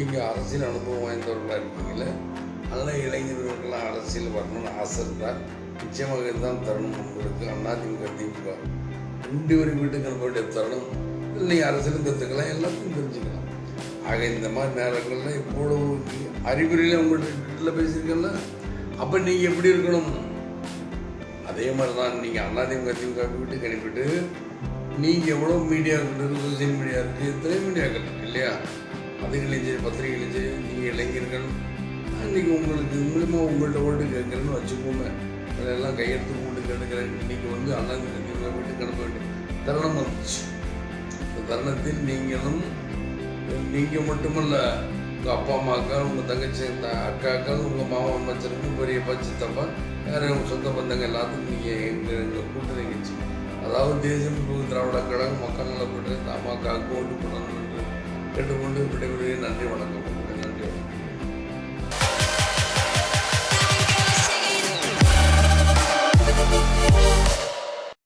நீங்கள் அரசியல் அனுபவம் வாய்ந்தவர்களாக இருக்கீங்களே, அதனால் இளைஞர்கள்லாம் அரசியல் வரணும்னு ஆசை இருந்தால் நிச்சயமாக இதுதான் தருணம். உங்களுக்கு அதிமுக திமுக 2 பேரும் வீட்டுக்கு அனுப்ப வேண்டிய தருணம். இல்லை நீங்கள் அரசியலும் கற்றுக்கலாம், எல்லாத்தையும் தெரிஞ்சுக்கலாம். ஆக இந்த மாதிரி நேரங்களில் இவ்வளவு அறிகுறியில் உங்கள்கிட்ட பேசியிருக்கல, அப்போ நீங்கள் எப்படி இருக்கணும்? அதே மாதிரி தான் நீங்கள் அதிமுக திமுக வீட்டுக்கு அனுப்பிட்டு நீங்கள் எவ்வளோ மீடியா இருக்குது, சோசியல் மீடியா இருக்குது, எத்தனை மீடியாக்கள் இருக்குது இல்லையா? அதுகளையும் சரி பத்திரிகைகளையும் சரி நீங்கள் இளைஞர்கள் இன்றைக்கி உங்களுக்கு மூலியமாக உங்கள்கிட்ட ஓட்டு கேட்குறேன்னு வச்சுக்கோங்க. அதெல்லாம் கையெழுத்து போட்டு கேட்குறேன். இன்றைக்கி அதிமுக திமுக வீட்டுக்கு அனுப்ப வேண்டிய தருணம் வந்துச்சு. இந்த தருணத்தில் நீங்கள் மட்டுமல்ல, உங்கள் அப்பா அம்மாக்கள், உங்கள் தங்கச்சி அக்காக்கள், உங்கள் மாமா அமைச்சருக்கு, பெரியப்பா சித்தப்பா, யாரும் உங்கள் சொந்த பந்தங்கள் எல்லாத்துக்கும் நீங்கள் எங்களை கூட்டணி கட்சி, அதாவது தேசிய முற்போக்கு திராவிட கழகம் மக்கள் நலப்பட்டு தமாக ஓட்டு போடணும் என்று கேட்டுக்கொண்டு விடைபெறுகிறேன். நன்றி, வணக்கம்.